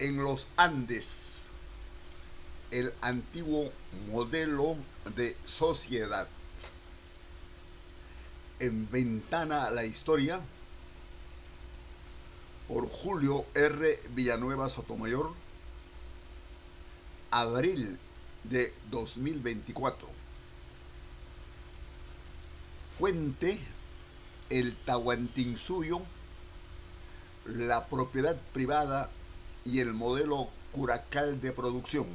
En los Andes, el antiguo modelo de sociedad. En Ventana a la Historia, por Julio R. Villanueva Sotomayor, abril de 2024. Fuente: el Tahuantinsuyo, la propiedad privada y el modelo curacal de producción.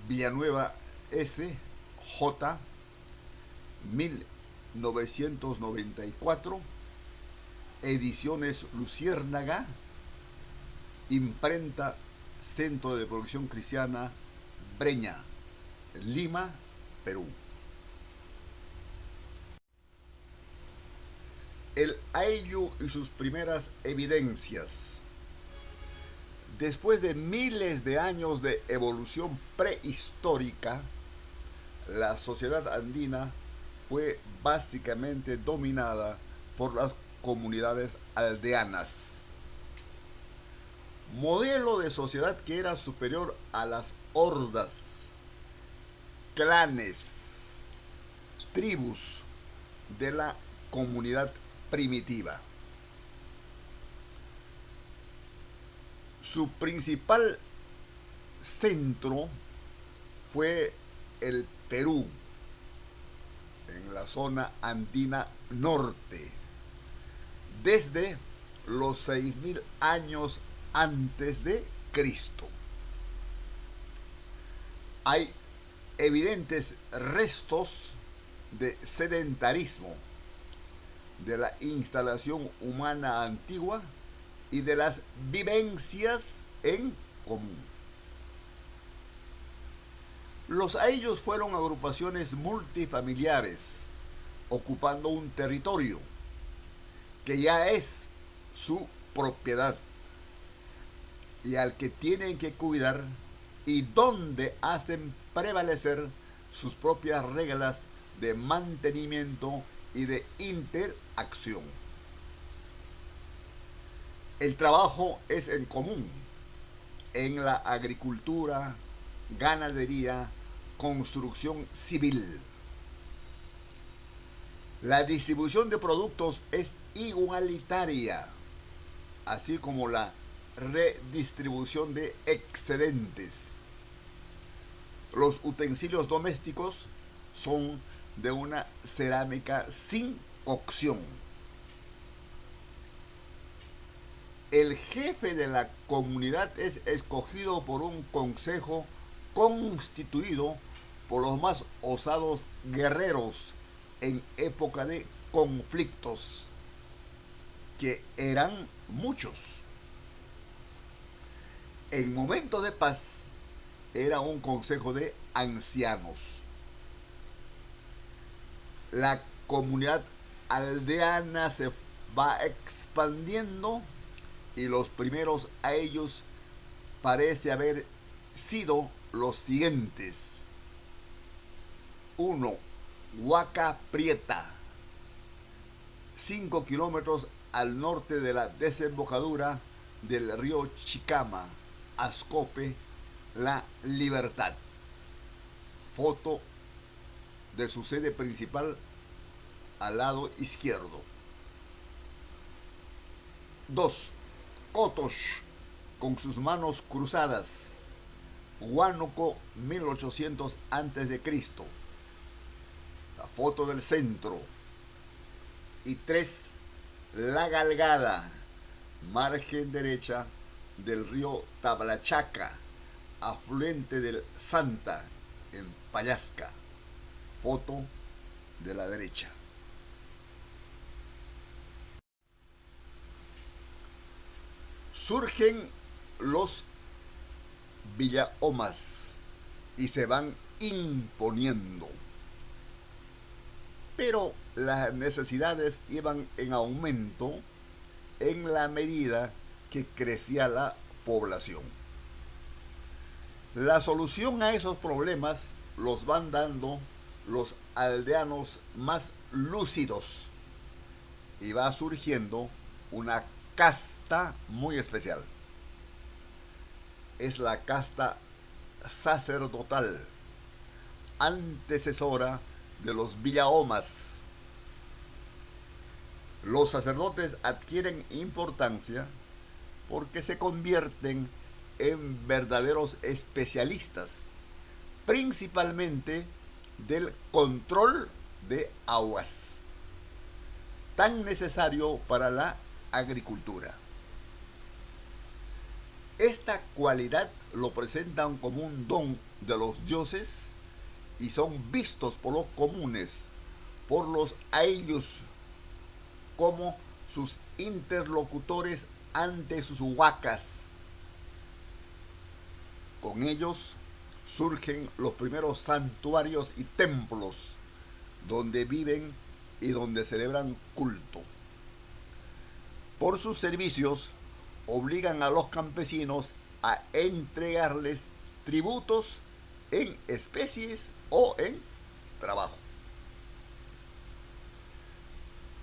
Villanueva S. J. 1994, Ediciones Luciérnaga, imprenta Centro de Producción Cristiana, Breña, Lima, Perú. El Ayllu y sus primeras evidencias. Después de miles de años de evolución prehistórica, la sociedad andina fue básicamente dominada por las comunidades aldeanas. Modelo de sociedad que era superior a las hordas, clanes, tribus de la comunidad primitiva. Su principal centro fue el Perú, en la zona andina norte, desde los 6000 años antes de Cristo. Hay evidentes restos de sedentarismo, de la instalación humana antigua y de las vivencias en común. Los ayllus fueron agrupaciones multifamiliares, ocupando un territorio que ya es su propiedad y al que tienen que cuidar, y donde hacen prevalecer sus propias reglas de mantenimiento y de interacción. El trabajo es en común en la agricultura, ganadería, construcción civil. La distribución de productos es igualitaria, así como la redistribución de excedentes. Los utensilios domésticos son de una cerámica sin cocción. El jefe de la comunidad es escogido por un consejo constituido por los más osados guerreros en época de conflictos, que eran muchos. En momento de paz era un consejo de ancianos. La comunidad aldeana se va expandiendo y los primeros a ellos parece haber sido los siguientes. 1. Huaca Prieta, 5 kilómetros al norte de la desembocadura del río Chicama, Ascope, La Libertad. Foto de su sede principal al lado izquierdo. 2. Cotosh, con sus manos cruzadas, Huánuco, 1800 a.C. La foto del centro. Y 3. La Galgada, margen derecha del río Tablachaca, afluente del Santa, en Pallasca. Foto de la derecha. Surgen los villahomas y se van imponiendo. Pero las necesidades iban en aumento en la medida que crecía la población. La solución a esos problemas los van dando los aldeanos más lúcidos y va surgiendo una casta muy especial. es la casta sacerdotal, antecesora de los villahomas. Los sacerdotes adquieren importancia porque se convierten en verdaderos especialistas, principalmente del control de aguas, tan necesario para la agricultura. Esta cualidad lo presentan como un don de los dioses y son vistos por los comunes, por los ayllus, como sus interlocutores ante sus huacas. Con ellos surgen los primeros santuarios y templos donde viven y donde celebran culto. Por sus servicios obligan a los campesinos a entregarles tributos en especies o en trabajo.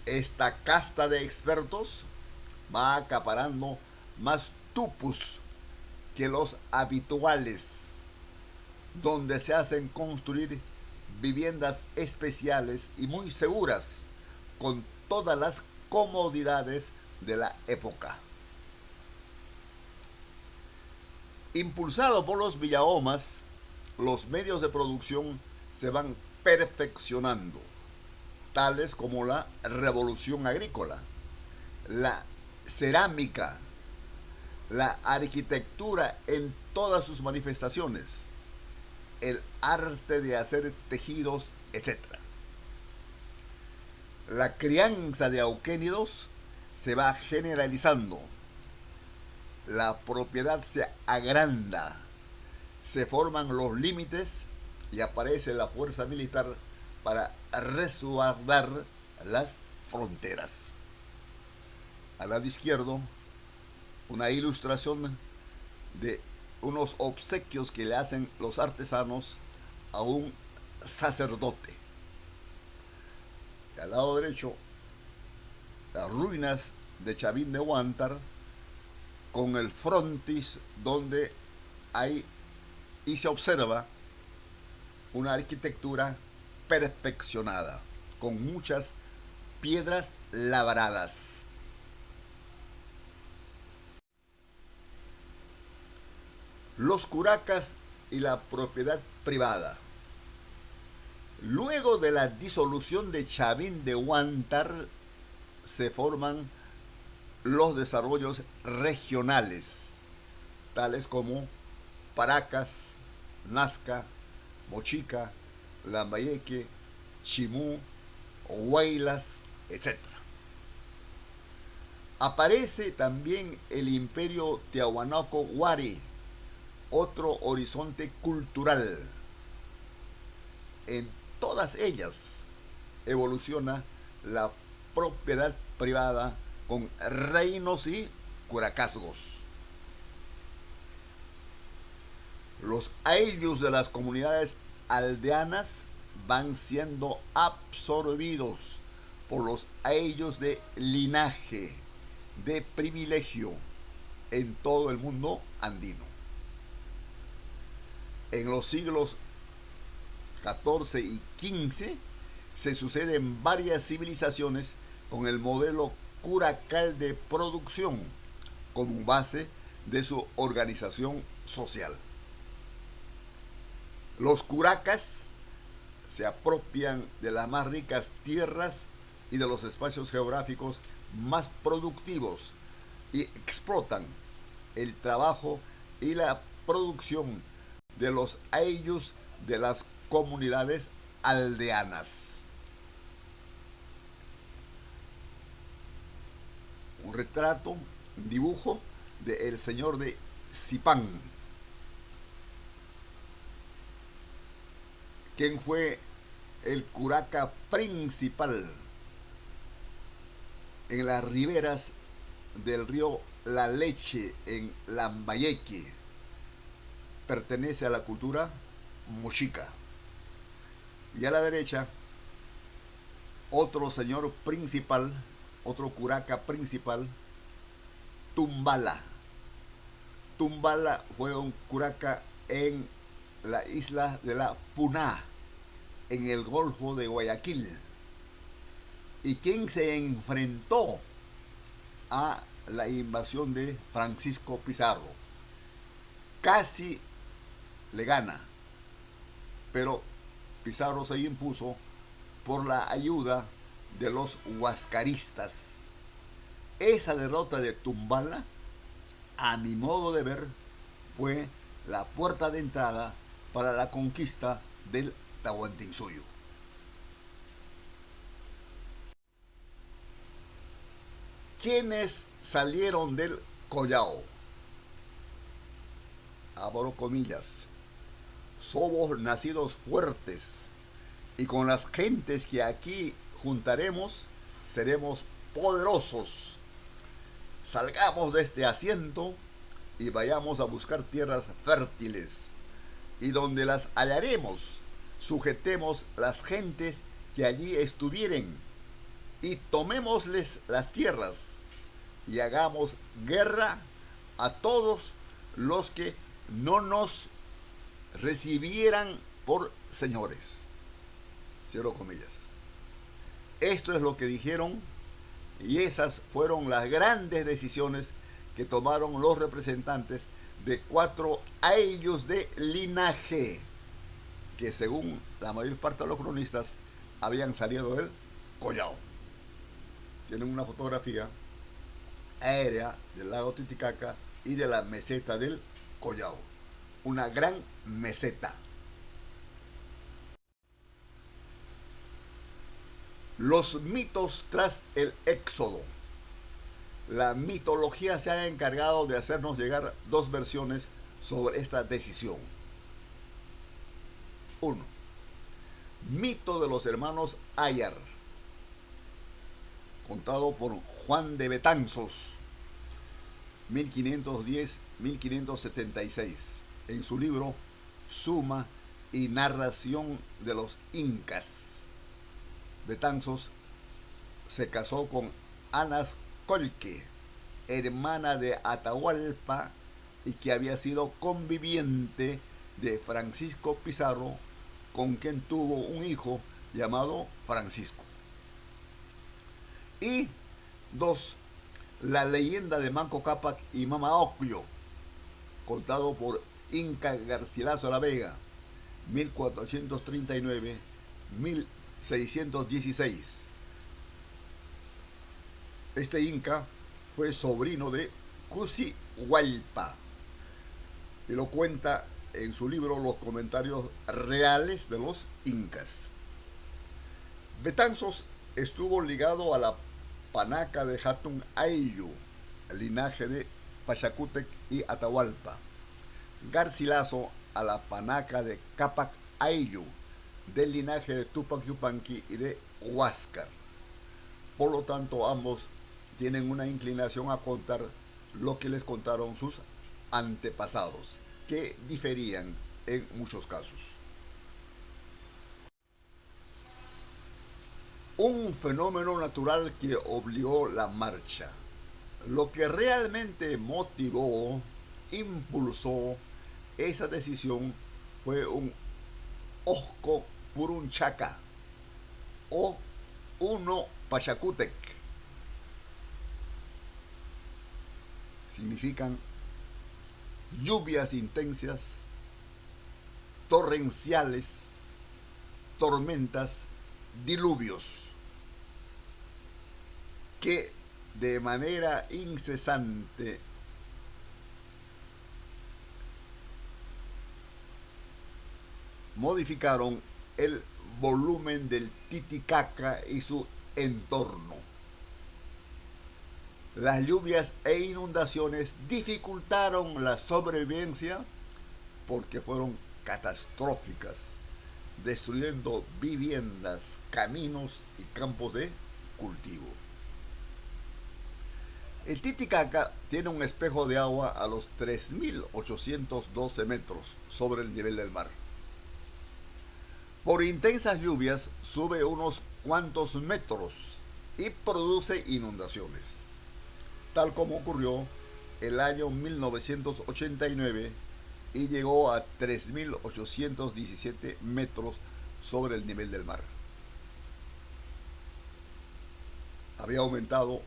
Esta casta de expertos va acaparando más tupus que los habituales, donde se hacen construir viviendas especiales y muy seguras, con todas las comodidades de la época. Impulsado por los villahomas, los medios de producción se van perfeccionando, tales como la revolución agrícola, la cerámica, la arquitectura en todas sus manifestaciones, el arte de hacer tejidos, etc. La crianza de auquénidos se va generalizando, la propiedad se agranda, se forman los límites y aparece la fuerza militar para resguardar las fronteras. Al lado izquierdo, una ilustración de unos obsequios que le hacen los artesanos a un sacerdote. Y al lado derecho, las ruinas de Chavín de Huántar, con el frontis donde hay y se observa una arquitectura perfeccionada, con muchas piedras labradas. Los curacas y la propiedad privada. Luego de la disolución de Chavín de Huántar se forman los desarrollos regionales, tales como Paracas, Nazca, Mochica, Lambayeque, Chimú, Huaylas, etc. Aparece también el imperio Tiahuanaco-Huari, otro horizonte cultural. En todas ellas evoluciona la propiedad privada con reinos y curacazgos. Los ayllus de las comunidades aldeanas van siendo absorbidos por los ayllus de linaje, de privilegio en todo el mundo andino. En los siglos XIV y XV se suceden varias civilizaciones con el modelo curacal de producción como base de su organización social. Los curacas se apropian de las más ricas tierras y de los espacios geográficos más productivos y explotan el trabajo y la producción de los ayllus de las comunidades aldeanas. Un retrato, un dibujo de el señor de Zipán, quien fue el curaca principal en las riberas del río La Leche en Lambayeque. Pertenece a la cultura mochica. Y a la derecha, otro señor principal, otro curaca principal, Tumbala, Tumbala fue un curaca en la isla de la Puná, en el Golfo de Guayaquil, y quien se enfrentó a la invasión de Francisco Pizarro. Casi le gana, pero Pizarro se impuso por la ayuda de los huascaristas. Esa derrota de Tumbala, a mi modo de ver, fue la puerta de entrada para la conquista del Tahuantinsuyo. ¿Quiénes salieron del Collao? Abro comillas. Somos nacidos fuertes, y con las gentes que aquí juntaremos seremos poderosos. Salgamos de este asiento y vayamos a buscar tierras fértiles, y donde las hallaremos, sujetemos las gentes que allí estuvieren, y tomémosles las tierras, y hagamos guerra a todos los que no nos recibieran por señores. Cierro comillas. Esto es lo que dijeron, y esas fueron las grandes decisiones que tomaron los representantes de 4 ayllus de linaje, que según la mayor parte de los cronistas habían salido del Collao. Tienen una fotografía aérea del lago Titicaca y de la meseta del Collao, una gran meseta. Los mitos tras el éxodo. La mitología se ha encargado de hacernos llegar 2 versiones sobre esta decisión. 1. Mito de los hermanos Ayar, contado por Juan de Betanzos, 1510-1576, en su libro Suma y Narración de los Incas. Betanzos se casó con Anas Colque, hermana de Atahualpa, y que había sido conviviente de Francisco Pizarro, con quien tuvo un hijo llamado Francisco. Y 2. La leyenda de Manco Cápac y Mama Ocllo, contado por Inca Garcilaso la Vega, 1439-1616. Este inca fue sobrino de Cusi Hualpa, y lo cuenta en su libro Los Comentarios Reales de los Incas. Betanzos estuvo ligado a la panaca de Hatun Ayllu, el linaje de Pachacútec y Atahualpa. Garcilaso a la panaca de Cápac Ayllu, del linaje de Tupac Yupanqui y de Huáscar. Por lo tanto, ambos tienen una inclinación a contar lo que les contaron sus antepasados, que diferían en muchos casos. Un fenómeno natural que obligó la marcha. Lo que realmente motivó, impulsó esa decisión fue un Osco Purunchaca o Uno Pachacútec. Significan lluvias intensas, torrenciales, tormentas, diluvios, que de manera incesante modificaron el volumen del Titicaca y su entorno. Las lluvias e inundaciones dificultaron la sobrevivencia porque fueron catastróficas, destruyendo viviendas, caminos y campos de cultivo. El Titicaca tiene un espejo de agua a los 3.812 metros sobre el nivel del mar. Por intensas lluvias sube unos cuantos metros y produce inundaciones, tal como ocurrió el año 1989 y llegó a 3.817 metros sobre el nivel del mar. Había aumentado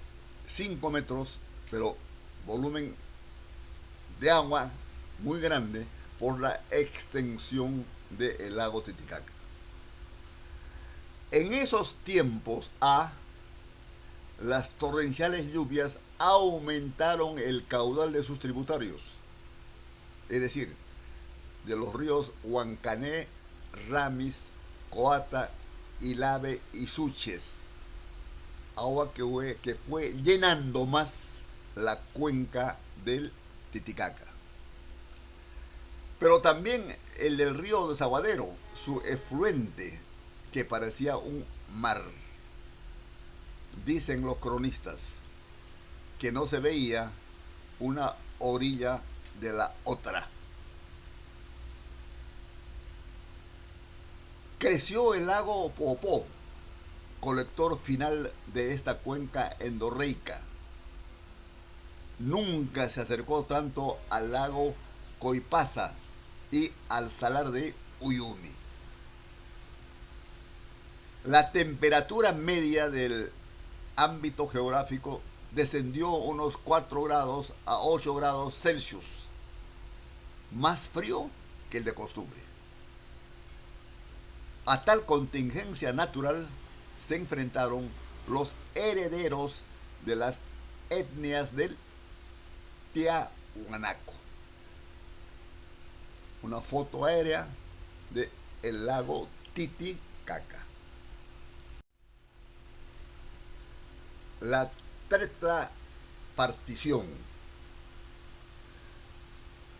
5 metros, pero volumen de agua muy grande por la extensión del lago Titicaca. En esos tiempos las torrenciales lluvias aumentaron el caudal de sus tributarios, es decir, de los ríos Huancané, Ramis, Coata, Ilave y Suches, agua que fue llenando más la cuenca del Titicaca. Pero también el del río Desaguadero, su efluente, que parecía un mar. Dicen los cronistas que no se veía una orilla de la otra. Creció el lago Popó, colector final de esta cuenca endorreica. Nunca se acercó tanto al lago Coipasa y al salar de Uyuni. La temperatura media del ámbito geográfico descendió unos 4 grados a 8 grados Celsius, más frío que el de costumbre. A tal contingencia natural se enfrentaron los herederos de las etnias del Tiahuanaco. Una foto aérea del lago Titicaca. La tetrapartición.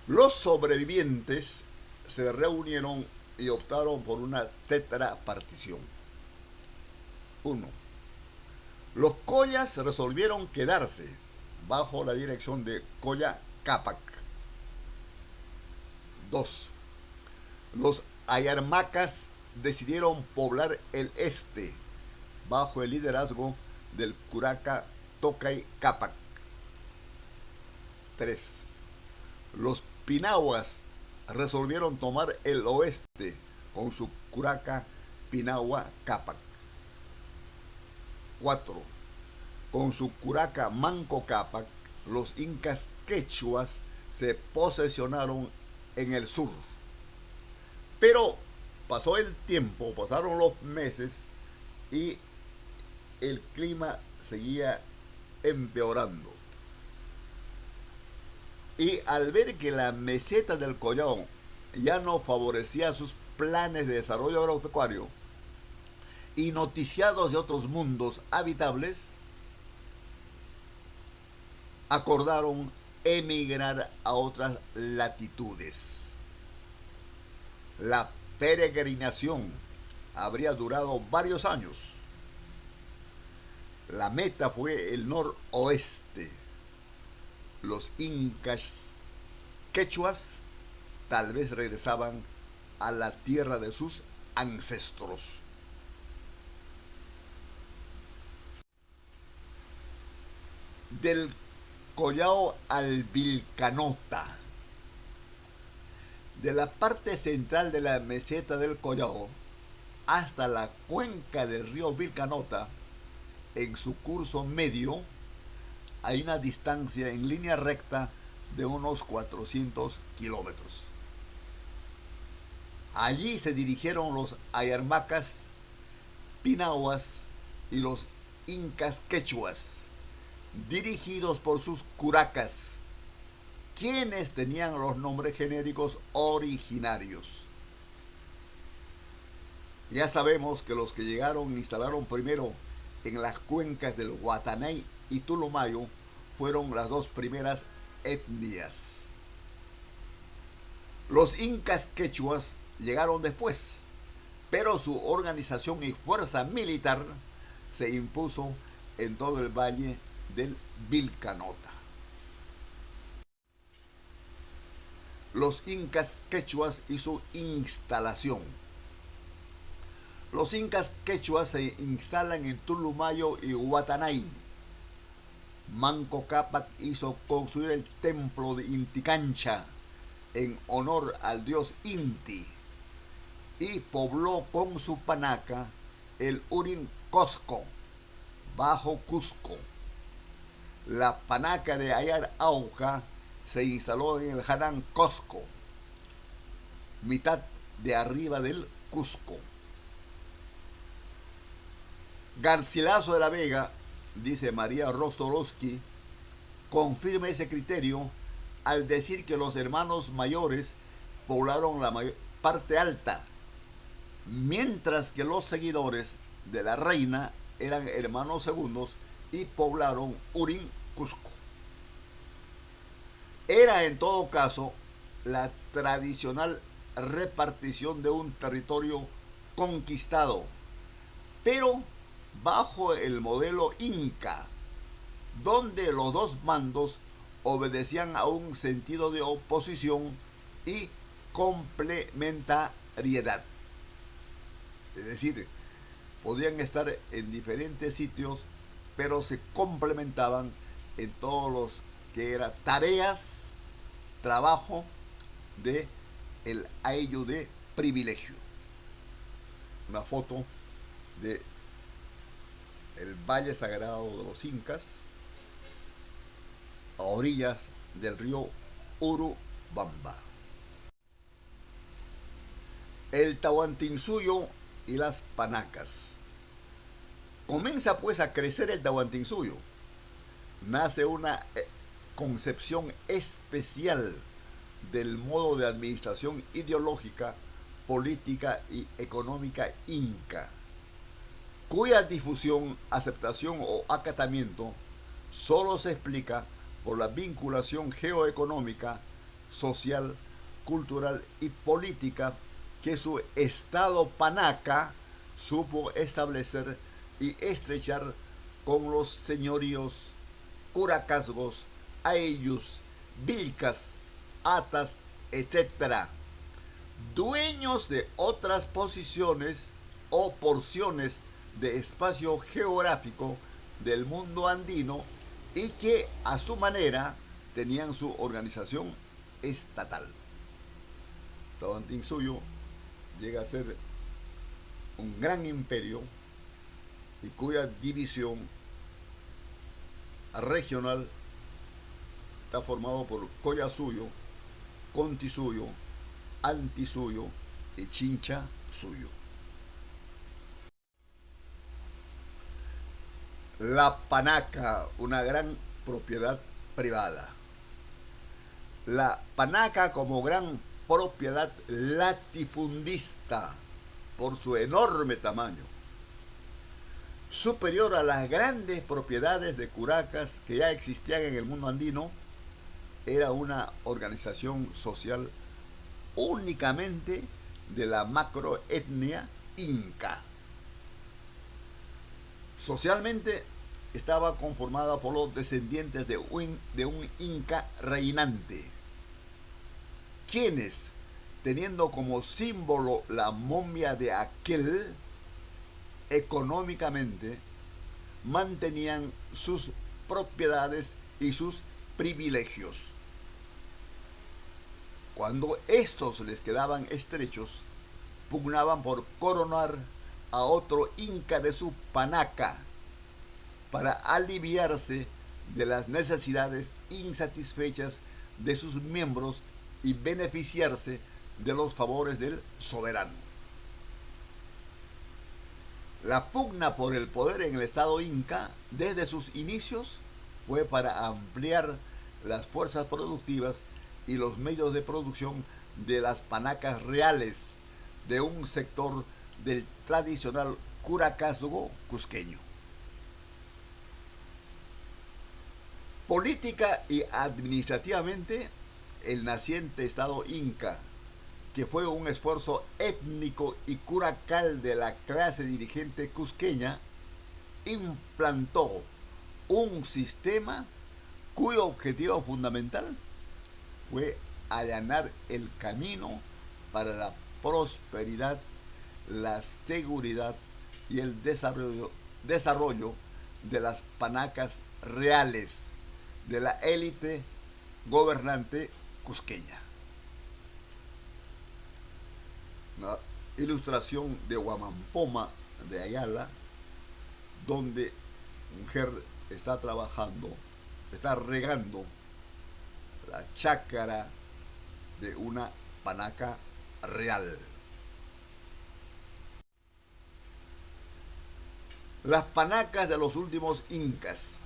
Los sobrevivientes se reunieron y optaron por una tetrapartición. 1. Los collas resolvieron quedarse bajo la dirección de Colla Cápac. 2. Los ayarmacas decidieron poblar el este bajo el liderazgo del curaca Tocay Cápac. 3. Los pinahuas resolvieron tomar el oeste con su curaca Pinahua Cápac. 4. Con su curaca Manco Cápac, los incas quechuas se posesionaron en el sur. Pero pasó el tiempo, pasaron los meses y el clima seguía empeorando. Y al ver que la meseta del Collao ya no favorecía sus planes de desarrollo agropecuario y noticiados de otros mundos habitables, acordaron emigrar a otras latitudes. La peregrinación habría durado varios años. La meta fue el noroeste. Los incas quechuas tal vez regresaban a la tierra de sus ancestros. Del Collao al Vilcanota. De la parte central de la meseta del Collao hasta la cuenca del río Vilcanota, en su curso medio, hay una distancia en línea recta de unos 400 kilómetros. Allí se dirigieron los ayarmacas, pinahuas y los incas quechuas, dirigidos por sus curacas, quienes tenían los nombres genéricos originarios. Ya sabemos que los que llegaron e instalaron primero en las cuencas del Guatanay y Tulumayo fueron las dos primeras etnias. Los incas quechuas llegaron después, pero su organización y fuerza militar se impuso en todo el valle del Vilcanota. Los incas quechuas y su instalación. Los incas quechuas se instalan en Tulumayo y Guatanay. Manco Cápac hizo construir el templo de Inti Cancha en honor al dios Inti y pobló con su panaca el Urin Cosco, bajo Cusco. La panaca de Ayar Auca se instaló en el Jarán Cosco, mitad de arriba del Cusco. Garcilaso de la Vega, dice María Rostorowski, confirma ese criterio al decir que los hermanos mayores poblaron la parte alta, mientras que los seguidores de la reina eran hermanos segundos y poblaron Urín, Cusco. Era en todo caso la tradicional repartición de un territorio conquistado, pero bajo el modelo inca, donde los dos bandos obedecían a un sentido de oposición y complementariedad. Es decir, podían estar en diferentes sitios, pero se complementaban en todos los que eran tareas, trabajo de el ayllu de privilegio. Una foto de el Valle Sagrado de los Incas a orillas del río Urubamba. El Tahuantinsuyo y las panacas. Comienza pues a crecer el Tahuantinsuyo. Nace una concepción especial del modo de administración ideológica, política y económica inca, cuya difusión, aceptación o acatamiento solo se explica por la vinculación geoeconómica, social, cultural y política que su estado panaca supo establecer y estrechar con los señoríos, curacazgos, ayllus, vilcas, atas, etc., dueños de otras posiciones o porciones de espacio geográfico del mundo andino y que a su manera tenían su organización estatal. Tahuantinsuyo llega a ser un gran imperio y cuya división regional está formado por Collasuyo, Contisuyo, Antisuyo y Chinchasuyo. La panaca, una gran propiedad privada. La panaca como gran propiedad latifundista por su enorme tamaño, superior a las grandes propiedades de curacas que ya existían en el mundo andino, era una organización social únicamente de la macroetnia inca. Socialmente estaba conformada por los descendientes de un inca reinante, quienes, teniendo como símbolo la momia de aquel, económicamente mantenían sus propiedades y sus privilegios. Cuando estos les quedaban estrechos, pugnaban por coronar a otro inca de su panaca para aliviarse de las necesidades insatisfechas de sus miembros y beneficiarse de los favores del soberano. La pugna por el poder en el estado inca desde sus inicios fue para ampliar las fuerzas productivas y los medios de producción de las panacas reales de un sector del tradicional curacazgo cusqueño. Política y administrativamente, el naciente estado inca, que fue un esfuerzo étnico y curacal de la clase dirigente cusqueña, implantó un sistema cuyo objetivo fundamental fue allanar el camino para la prosperidad, la seguridad y el desarrollo de las panacas reales de la élite gobernante cusqueña. Una ilustración de Huamampoma de Ayala, donde mujer está trabajando, está regando la chácara de una panaca real. Las panacas de los últimos incas.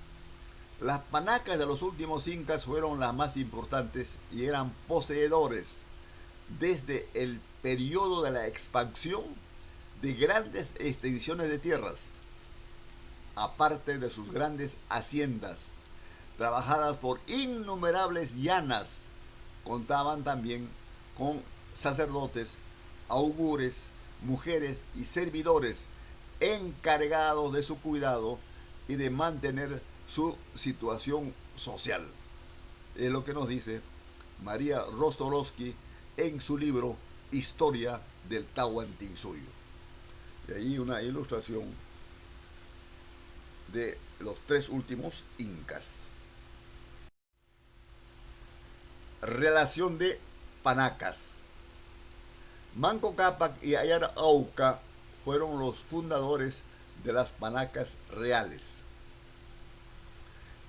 Las panacas de los últimos incas fueron las más importantes y eran poseedores desde el periodo de la expansión de grandes extensiones de tierras, aparte de sus grandes haciendas, trabajadas por innumerables llanas. Contaban también con sacerdotes, augures, mujeres y servidores encargados de su cuidado y de mantener su situación social. Es lo que nos dice María Rostorowski en su libro Historia del Tahuantinsuyo. Y ahí una ilustración de los tres últimos incas. Relación de panacas. Manco Cápac y Ayar Auca fueron los fundadores de las panacas reales.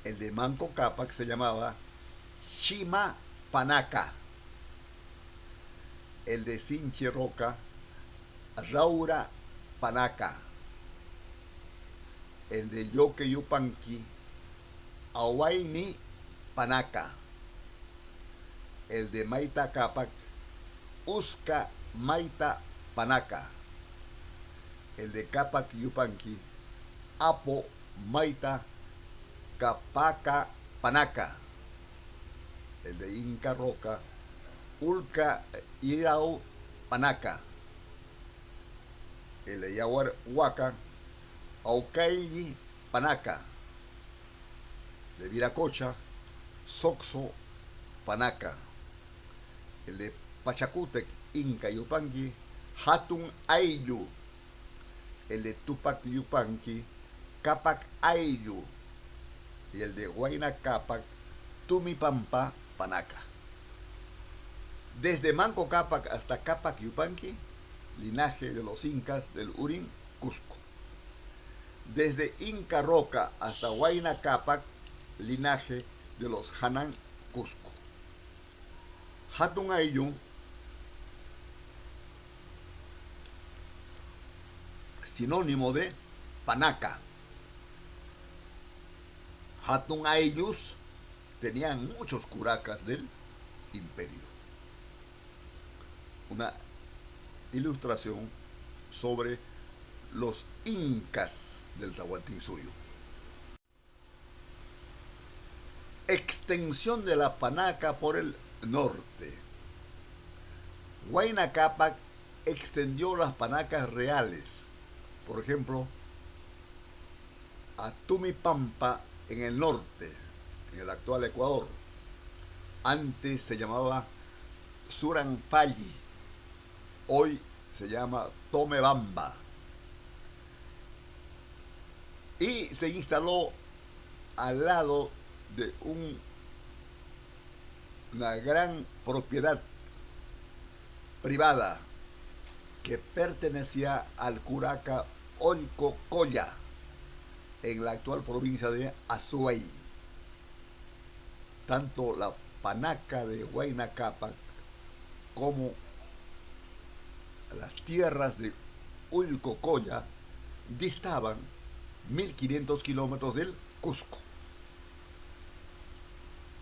El de Manco Cápac se llamaba Chima Panaca. El de Sinchi Roca, Raura Panaca. El de Yoque Yupanqui, Ahuayni Panaca. El de Maita Cápac, Usca Maita Panaca. El de Cápac Yupanqui, Apo Maita Capaca Panaca. El de Inca Roca, Ulca Irao Panaca. El de Yaguar Huaca, Aucailli Panaca. De Viracocha, Soxo Panaca. El de Pachacútec, Inca Yupanqui, Hatun Ayllu. El de Tupac Yupanqui, Cápac Ayllu. Y el de Huayna Cápac, Tumipampa Panaca. Desde Manco Cápac hasta Cápac Yupanqui, linaje de los incas del Urín, Cusco. Desde Inca Roca hasta Huayna Cápac, linaje de los Hanán, Cusco. Hatun Ayllu, sinónimo de panaca. Hatun Ayllus tenían muchos curacas del imperio. Una ilustración sobre los incas del Tahuantinsuyo. Extensión de la panaca por el norte. Huayna Cápac extendió las panacas reales, por ejemplo, a Tumipampa en el norte, en el actual Ecuador. Antes se llamaba Surampalli, hoy se llama Tomebamba. Y se instaló al lado de una gran propiedad privada que pertenecía al curaca Olcocoya en la actual provincia de Azuay. Tanto la panaca de Huayna Cápac como las tierras de Olcocoya distaban 1500 kilómetros del Cusco.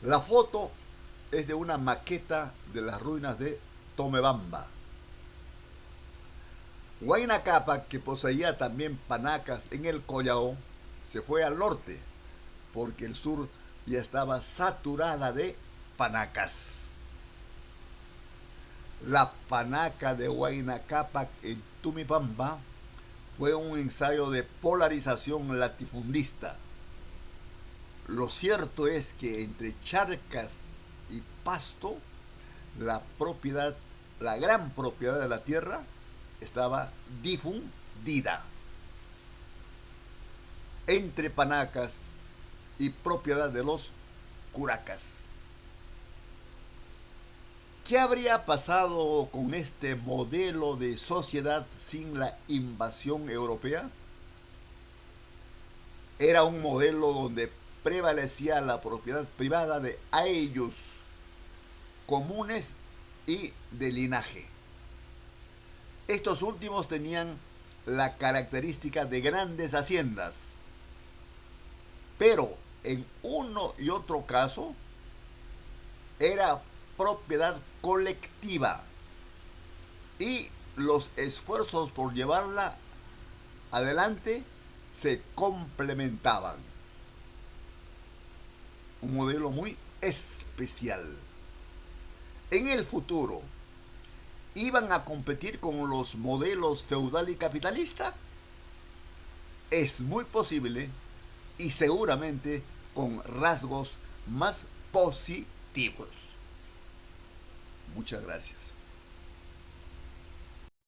La foto es de una maqueta de las ruinas de Tomebamba. Huayna Cápac, que poseía también panacas en el Collao, se fue al norte, porque el sur ya estaba saturada de panacas. La panaca de Huayna Cápac en Tumipampa fue un ensayo de polarización latifundista. Lo cierto es que entre charcas y pasto, la gran propiedad de la tierra estaba difundida. Entre panacas y propiedad de los curacas. ¿Qué habría pasado con este modelo de sociedad sin la invasión europea? Era un modelo donde prevalecía la propiedad privada de ayllus comunes y de linaje. Estos últimos tenían la característica de grandes haciendas, pero en uno y otro caso era propiedad colectiva y los esfuerzos por llevarla adelante se complementaban. Un modelo muy especial. En el futuro, ¿iban a competir con los modelos feudal y capitalista? Es muy posible y seguramente con rasgos más positivos. Muchas gracias.